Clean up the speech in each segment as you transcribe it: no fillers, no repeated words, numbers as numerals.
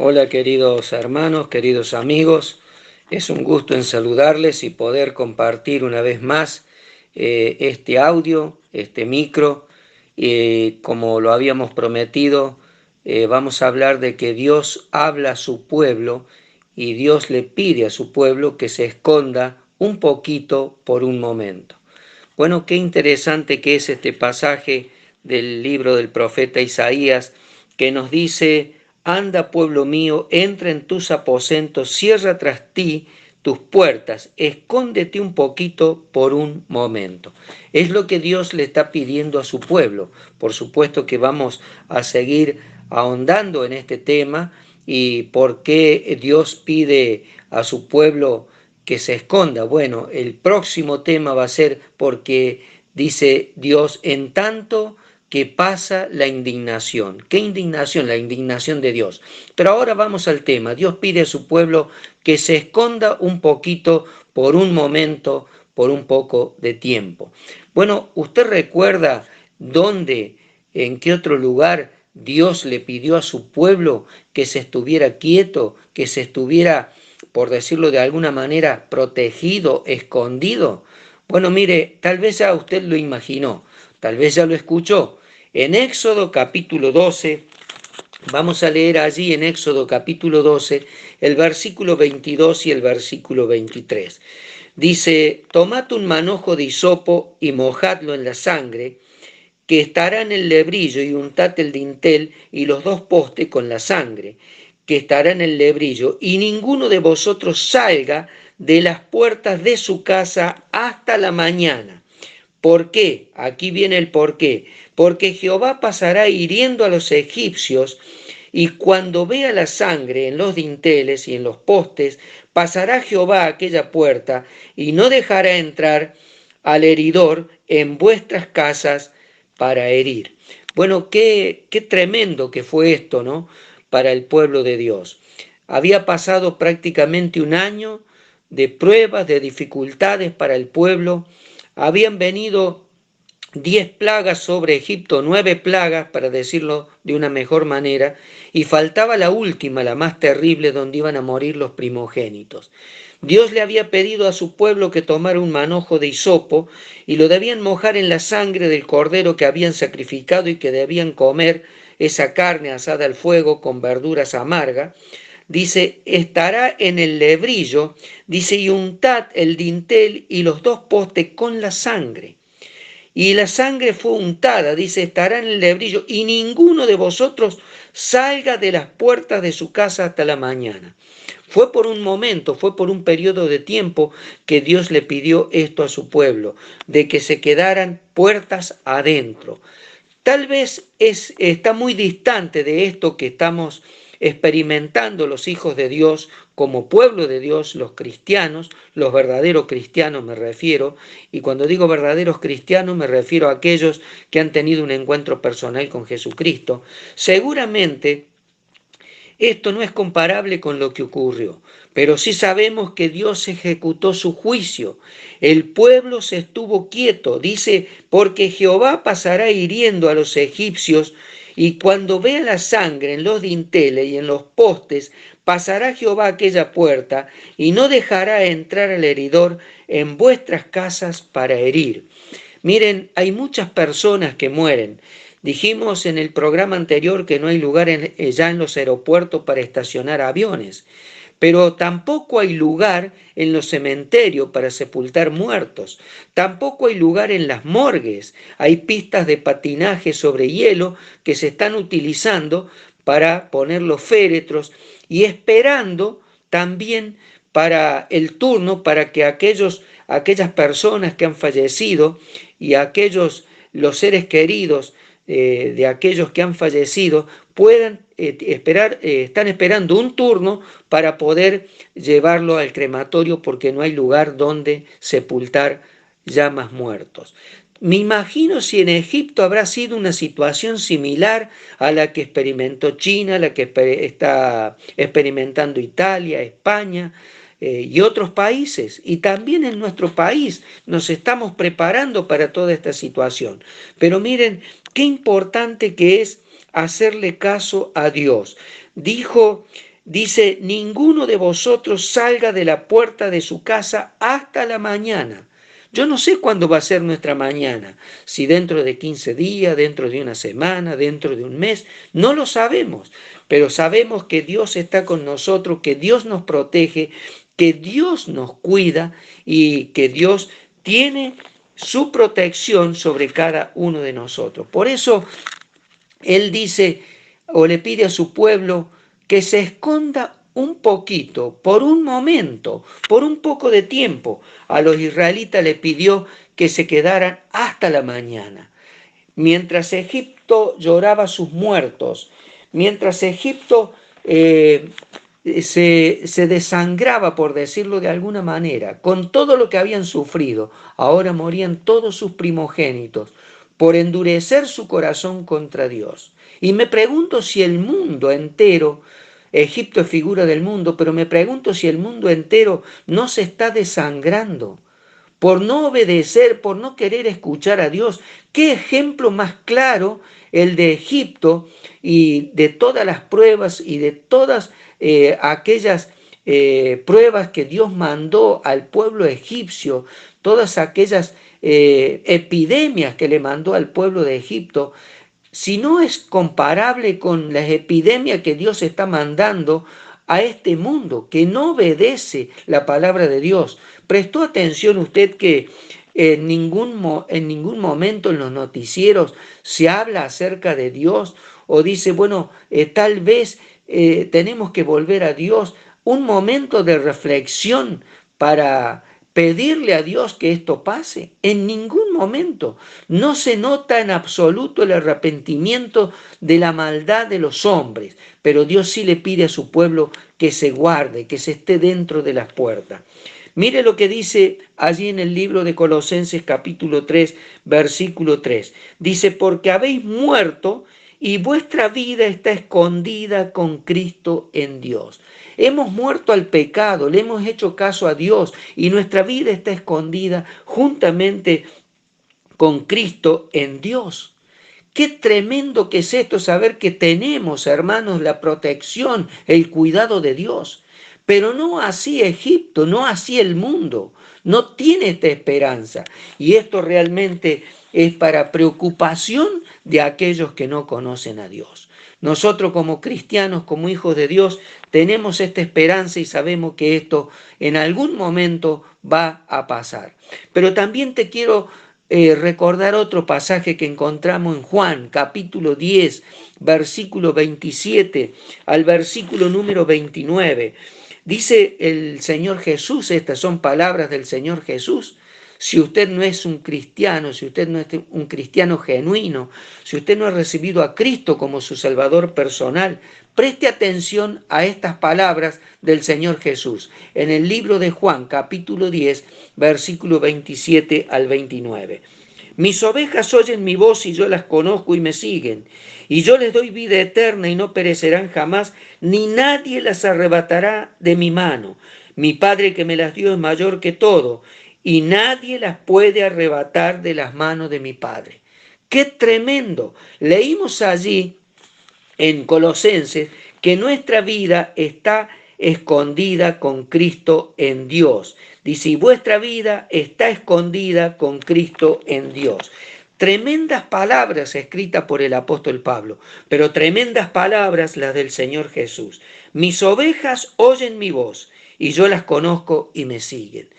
Hola queridos hermanos, queridos amigos, es un gusto en saludarles y poder compartir una vez más este audio, este micro. Como lo habíamos prometido, vamos a hablar de que Dios habla a su pueblo y Dios le pide a su pueblo que se esconda un poquito por un momento. Bueno, qué interesante que es este pasaje del libro del profeta Isaías que nos dice: anda, pueblo mío, entra en tus aposentos, cierra tras ti tus puertas, escóndete un poquito por un momento. Es lo que Dios le está pidiendo a su pueblo. Por supuesto que vamos a seguir ahondando en este tema y por qué Dios pide a su pueblo que se esconda. Bueno, el próximo tema va a ser porque dice Dios: en tanto que pasa la indignación. ¿Qué indignación? La indignación de Dios. Pero ahora vamos al tema. Dios pide a su pueblo que se esconda un poquito por un momento, por un poco de tiempo. Bueno, ¿usted recuerda dónde, en qué otro lugar Dios le pidió a su pueblo que se estuviera quieto, que se estuviera, por decirlo de alguna manera, protegido, escondido? Bueno, mire, tal vez ya usted lo imaginó, tal vez ya lo escuchó. En Éxodo capítulo 12, vamos a leer allí en Éxodo capítulo 12, el versículo 22 y el versículo 23. Dice: tomad un manojo de hisopo y mojadlo en la sangre, que estará en el lebrillo, y untad el dintel y los dos postes con la sangre, que estará en el lebrillo, y ninguno de vosotros salga de las puertas de su casa hasta la mañana. ¿Por qué? Aquí viene el por qué. Porque Jehová pasará hiriendo a los egipcios, y cuando vea la sangre en los dinteles y en los postes, pasará Jehová a aquella puerta y no dejará entrar al heridor en vuestras casas para herir. Bueno, qué tremendo que fue esto, ¿no? Para el pueblo de Dios. Había pasado prácticamente un año de pruebas, de dificultades para el pueblo. Habían venido 10 plagas sobre Egipto, 9 plagas, para decirlo de una mejor manera, y faltaba la última, la más terrible, donde iban a morir los primogénitos. Dios le había pedido a su pueblo que tomara un manojo de hisopo y lo debían mojar en la sangre del cordero que habían sacrificado, y que debían comer esa carne asada al fuego con verduras amargas. Dice: estará en el lebrillo, dice, y untad el dintel y los dos postes con la sangre. Y la sangre fue untada, dice, estará en el lebrillo, y ninguno de vosotros salga de las puertas de su casa hasta la mañana. Fue por un momento, fue por un periodo de tiempo que Dios le pidió esto a su pueblo, de que se quedaran puertas adentro. Tal vez está muy distante de esto que estamos experimentando los hijos de Dios como pueblo de Dios, los cristianos, los verdaderos cristianos me refiero, y cuando digo verdaderos cristianos me refiero a aquellos que han tenido un encuentro personal con Jesucristo. Seguramente esto no es comparable con lo que ocurrió, pero sí sabemos que Dios ejecutó su juicio. El pueblo se estuvo quieto, dice, porque Jehová pasará hiriendo a los egipcios, y cuando vea la sangre en los dinteles y en los postes, pasará Jehová aquella puerta y no dejará entrar al heridor en vuestras casas para herir. Miren, hay muchas personas que mueren. Dijimos en el programa anterior que no hay lugar ya en los aeropuertos para estacionar aviones, pero tampoco hay lugar en los cementerios para sepultar muertos, tampoco hay lugar en las morgues. Hay pistas de patinaje sobre hielo que se están utilizando para poner los féretros y esperando también para el turno, para que aquellas personas que han fallecido y los seres queridos de aquellos que han fallecido puedan están esperando un turno para poder llevarlo al crematorio, porque no hay lugar donde sepultar ya más muertos. Me imagino si en Egipto habrá sido una situación similar a la que experimentó China, a la que está experimentando Italia, España y otros países. Y también en nuestro país nos estamos preparando para toda esta situación. Pero miren qué importante que es hacerle caso a Dios. Dijo dice, ninguno de vosotros salga de la puerta de su casa hasta la mañana. Yo no sé cuándo va a ser nuestra mañana, si dentro de 15 días, dentro de una semana, dentro de un mes, no lo sabemos, pero sabemos que Dios está con nosotros, que Dios nos protege, que Dios nos cuida y que Dios tiene su protección sobre cada uno de nosotros. Por eso Él dice o le pide a su pueblo que se esconda un poquito, por un momento, por un poco de tiempo. A los israelitas le pidió que se quedaran hasta la mañana. Mientras Egipto lloraba sus muertos, mientras Egipto se desangraba, por decirlo de alguna manera, con todo lo que habían sufrido, ahora morían todos sus primogénitos por endurecer su corazón contra Dios. Y me pregunto si el mundo entero, Egipto es figura del mundo, pero me pregunto si el mundo entero no se está desangrando por no obedecer, por no querer escuchar a Dios. ¿Qué ejemplo más claro el de Egipto y de todas las pruebas y de todas aquellas pruebas que Dios mandó al pueblo egipcio, todas aquellas epidemias que le mandó al pueblo de Egipto? Si no es comparable con las epidemias que Dios está mandando a este mundo, que no obedece la palabra de Dios. ¿Prestó atención usted que en ningún momento en los noticieros se habla acerca de Dios? O dice, bueno, tal vez tenemos que volver a Dios. Un momento de reflexión para pedirle a Dios que esto pase. En ningún momento. No se nota en absoluto el arrepentimiento de la maldad de los hombres, pero Dios sí le pide a su pueblo que se guarde, que se esté dentro de las puertas. Mire lo que dice allí en el libro de Colosenses capítulo 3, versículo 3. Dice, porque habéis muerto y vuestra vida está escondida con Cristo en Dios. Hemos muerto al pecado, le hemos hecho caso a Dios y nuestra vida está escondida juntamente con Cristo en Dios. Qué tremendo que es esto, saber que tenemos, hermanos, la protección, el cuidado de Dios. Pero no así Egipto, no así el mundo, no tiene esta esperanza. Y esto realmente es para preocupación de aquellos que no conocen a Dios. Nosotros como cristianos, como hijos de Dios, tenemos esta esperanza y sabemos que esto en algún momento va a pasar. Pero también te quiero recordar otro pasaje que encontramos en Juan, capítulo 10, versículo 27 al versículo número 29. Dice el Señor Jesús, estas son palabras del Señor Jesús. Si usted no es un cristiano, si usted no es un cristiano genuino, si usted no ha recibido a Cristo como su Salvador personal, preste atención a estas palabras del Señor Jesús. En el libro de Juan, capítulo 10, versículo 27 al 29. Mis ovejas oyen mi voz y yo las conozco y me siguen. Y yo les doy vida eterna y no perecerán jamás, ni nadie las arrebatará de mi mano. Mi Padre que me las dio es mayor que todo, y nadie las puede arrebatar de las manos de mi Padre. ¡Qué tremendo! Leímos allí en Colosenses que nuestra vida está escondida con Cristo en Dios. Dice, y vuestra vida está escondida con Cristo en Dios. Tremendas palabras escritas por el apóstol Pablo, pero tremendas palabras las del Señor Jesús. Mis ovejas oyen mi voz y yo las conozco y me siguen.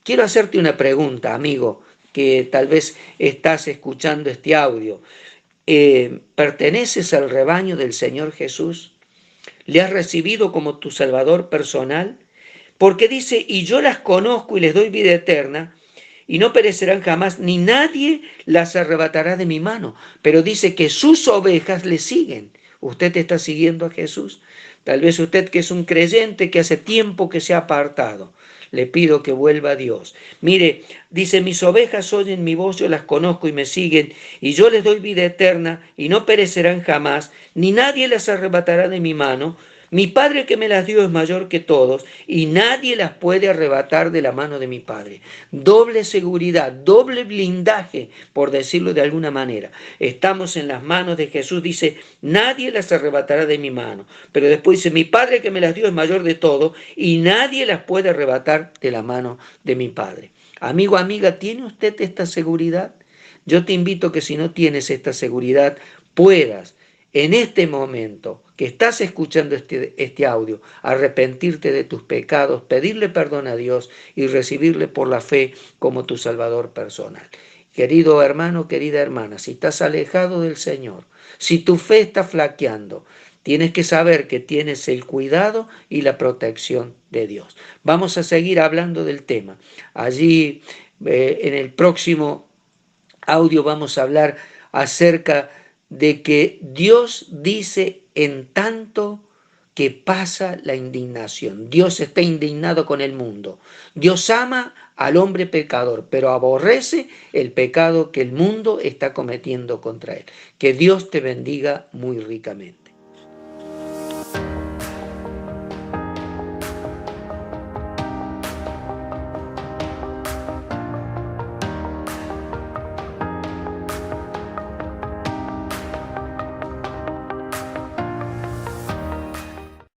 Quiero hacerte una pregunta, amigo, que tal vez estás escuchando este audio. ¿Perteneces al rebaño del Señor Jesús? ¿Le has recibido como tu Salvador personal? Porque dice, y yo las conozco y les doy vida eterna, y no perecerán jamás, ni nadie las arrebatará de mi mano. Pero dice que sus ovejas le siguen. ¿Usted está siguiendo a Jesús? Tal vez usted que es un creyente que hace tiempo que se ha apartado. Le pido que vuelva a Dios. Mire, dice, mis ovejas oyen mi voz, yo las conozco y me siguen, y yo les doy vida eterna, y no perecerán jamás, ni nadie las arrebatará de mi mano. Mi Padre que me las dio es mayor que todos y nadie las puede arrebatar de la mano de mi Padre. Doble seguridad, doble blindaje, por decirlo de alguna manera. Estamos en las manos de Jesús, dice, nadie las arrebatará de mi mano. Pero después dice, mi Padre que me las dio es mayor de todo y nadie las puede arrebatar de la mano de mi Padre. Amigo, amiga, ¿tiene usted esta seguridad? Yo te invito que si no tienes esta seguridad, puedas en este momento que estás escuchando este audio, arrepentirte de tus pecados, pedirle perdón a Dios y recibirle por la fe como tu Salvador personal. Querido hermano, querida hermana, si estás alejado del Señor, si tu fe está flaqueando, tienes que saber que tienes el cuidado y la protección de Dios. Vamos a seguir hablando del tema. Allí en el próximo audio vamos a hablar acerca de que Dios dice en tanto que pasa la indignación. Dios está indignado con el mundo. Dios ama al hombre pecador, pero aborrece el pecado que el mundo está cometiendo contra él. Que Dios te bendiga muy ricamente.